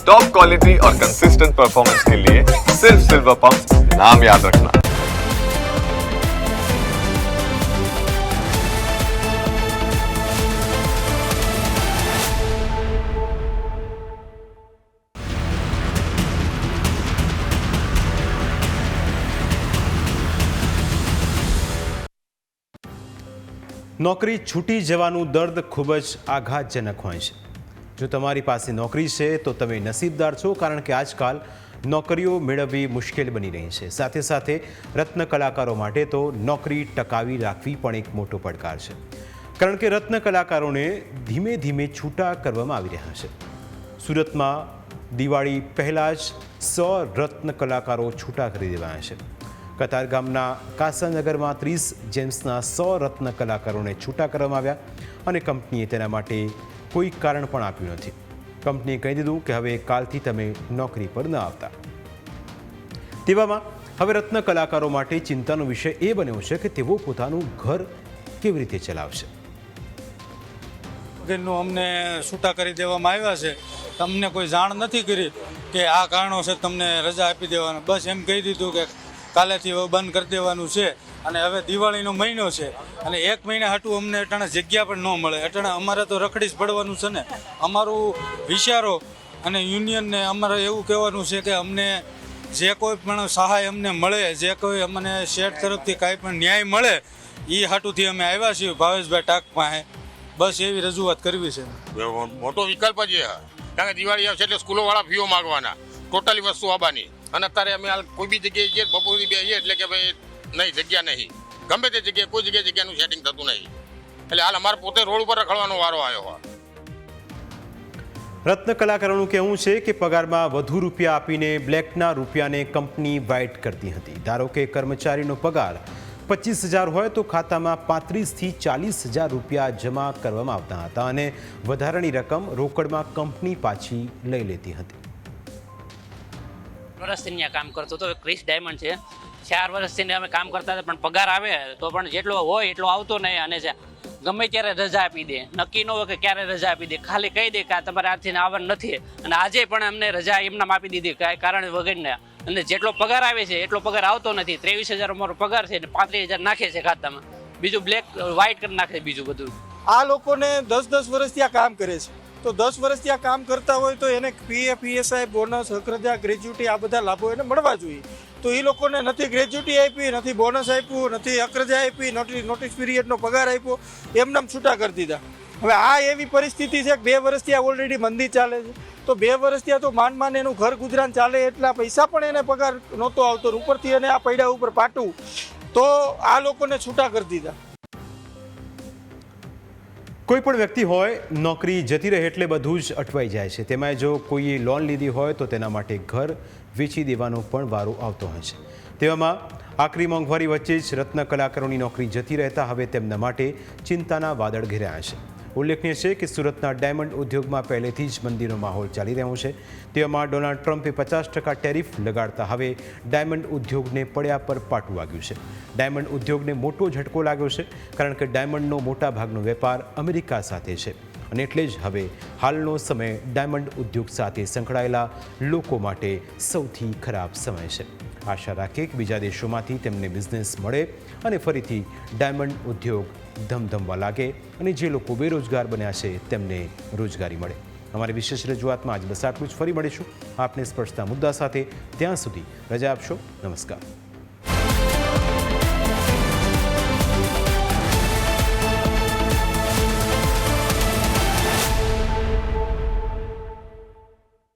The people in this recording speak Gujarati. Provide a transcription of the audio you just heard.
टॉप क्वालिटी और कंसिस्टेंट परफॉर्मेंस के लिए सिर्फ सिल्वर पंप नाम याद रखना। નોકરી છૂટી જવાનું દર્દ ખૂબ જ આઘાતજનક હોય છે। જો તમારી પાસે નોકરી છે તો તમે નસીબદાર છો, કારણ કે આજકાલ નોકરીઓ મેળવવી મુશ્કેલ બની રહી છે। સાથે સાથે રત્ન કલાકારો માટે તો નોકરી ટકાવી રાખવી પણ એક મોટો પડકાર છે, કારણ કે રત્ન કલાકારોને ધીમે ધીમે છૂટા કરવામાં આવી રહ્યા છે। સુરતમાં દિવાળી પહેલાં જ 100 રત્ન કલાકારો છૂટા કરી દેવાયા છે। કતાર ગામના કાસાનગરમાં 30 જેમ્સના 100 રત્ન કલાકારોને છૂટા કરવામાં આવ્યા અને કંપનીએ તેના માટે કોઈ કારણ પણ આપ્યું નથી। કંપનીએ કહી દીધું કે હવે કાલથી તમે નોકરી પર ન આવતા। તેવામાં હવે રત્ન કલાકારો માટે ચિંતાનો વિષય એ બન્યો છે કે તેઓ પોતાનું ઘર કેવી રીતે ચલાવશે। અમને છૂટા કરી દેવામાં આવ્યા છે, તમને કોઈ જાણ નથી કરી કે આ કારણોસર તમને રજા આપી દેવાના, બસ એમ કહી દીધું કે કાલેથી બંધ કરી દેવાનું છે। અને હવે દિવાળીનો મહિનો છે અને એક મહિના હાટું અમને અટાણે જગ્યા પણ ન મળે, અટાણે અમારે તો રખડી જ પડવાનું છે ને। અમારું વિચારો અને યુનિયનને અમારે એવું કહેવાનું છે કે અમને જે કોઈ પણ સહાય અમને મળે, જે કોઈ અમને શેઠ તરફથી કાંઈ પણ ન્યાય મળે, એ હાટુથી અમે આવ્યા છીએ ભાવેશભાઈ ટાક પાસે, બસ એવી રજૂઆત કરવી છે। મોટો વિકલ્પ જ છે, કારણ કે દિવાળી આવશે એટલે સ્કૂલોવાળા ફીઓ માગવાના, ટોટલી વસ્તુ આવવાની, અને અત્યારે અમે કોઈ બી જગ્યાએ જઈએ બપોરી બેસીએ એટલે કે ભાઈ નહીં જગ્યા નહીં, ગમે તે જગ્યાએ કોઈ જગ્યાનું સેટિંગ થતું નહીં, એટલે હાલ અમારે પોતે રોડ ઉપર રખડવાનો વારો આવ્યો। રત્ન કલાકારોનું કહેવું છે કે પગારમાં વધુ રૂપિયા આપીને બ્લેકના રૂપિયાને કંપની વાઇટ કરતી હતી। ધારો કે કર્મચારીનો પગાર 25,000 હોય તો ખાતામાં 35,000 થી 40,000 રૂપિયા જમા કરવામાં આવતા હતા અને વધારાની રકમ રોકડમાં કંપની પાછી લઈ લેતી હતી। વર્ષથી ત્યાં કામ કરતો હતો, ક્રિસ ડાયમંડ છે, 4 વર્ષથી અમે કામ કરતા હતા, પણ પગાર આવે તો પણ જેટલો હોય એટલો આવતો નહીં, અને ગમે ત્યારે રજા આપી દે, નક્કી ન હોય કે ક્યારે રજા આપી દે, ખાલી કહી દે કે તમારે આજથી આવવાનું નથી, અને આજે પણ અમને રજા એમનામ આપી દીધી કાંઈ કારણ વગરને, અને જેટલો પગાર આવે છે એટલો પગાર આવતો નથી। 23,000 અમારો પગાર છે ને 35,000 નાખે છે ખાતામાં, બીજું બ્લેક વ્હાઇટ કરી નાખે બીજું બધું। આ લોકોને 10 વર્ષથી આ કામ કરે છે, તો 10 વર્ષથી આ કામ કરતા હોય તો એને પીએફ, પીએસઆઈ, બોનસ, અગ્રજા, ગ્રેજ્યુટી આ બધા લાભો એને મળવા જોઈએ, તો એ લોકોને નથી ગ્રેજ્યુટી આપી, નથી બોનસ આપ્યું, નથી અગ્રજા આપી, નોટિસ પીરિયડનો પગાર આપ્યો, એમનામ છૂટા કરી દીધા। હવે આ એવી પરિસ્થિતિ છે કે 2 વર્ષથી આ ઓલરેડી મંદી ચાલે છે, તો 2 વર્ષથી આ તો માંડ એનું ઘર ગુજરાન ચાલે એટલા પૈસા પણ એને પગાર નહોતો આવતો, ઉપરથી એને આ પૈડા ઉપર પાટું, તો આ લોકોને છૂટા કરી દીધા। કોઈ પણ વ્યક્તિ હોય, નોકરી જતી રહે એટલે બધું જ અટવાઈ જાય છે। તેમાં જો કોઈએ લોન લીધી હોય તો તેના માટે ઘર વેચી દેવાનો પણ વારો આવતો હોય છે। તેવામાં આકરી મોંઘવારી વચ્ચે જ રત્ન કલાકારોની નોકરી જતી રહેતા હવે તેમના માટે ચિંતાના વાદળ ઘેરાયા છે। ઉલ્લેખનીય છે કે સુરતના ડાયમંડ ઉદ્યોગમાં પહેલેથી જ મંદીનો માહોલ ચાલી રહ્યો છે। તેવામાં ડોનાલ્ડ ટ્રમ્પે 50% ટેરિફ લગાડતા હવે ડાયમંડ ઉદ્યોગને પડ્યા પર પાટું વાગ્યું છે। ડાયમંડ ઉદ્યોગને મોટો ઝટકો લાગ્યો છે, કારણ કે ડાયમંડનો મોટા ભાગનો વેપાર અમેરિકા સાથે છે, અને એટલે જ હવે હાલનો સમય ડાયમંડ ઉદ્યોગ સાથે સંકળાયેલા લોકો માટે સૌથી ખરાબ સમય છે। આશા રાખીએ કે બીજા દેશોમાંથી તેમને બિઝનેસ મળે અને ફરીથી ડાયમંડ ઉદ્યોગ ધમધમવા લાગે અને જે લોકો બેરોજગાર બન્યા છે તેમને રોજગારી મળે। અમારી વિશેષ રજૂઆતમાં આજ બસ આટલું જ। ફરી મળીશું આપને સ્પર્શતા મુદ્દા સાથે, ત્યાં સુધી રજા આપશો। નમસ્કાર।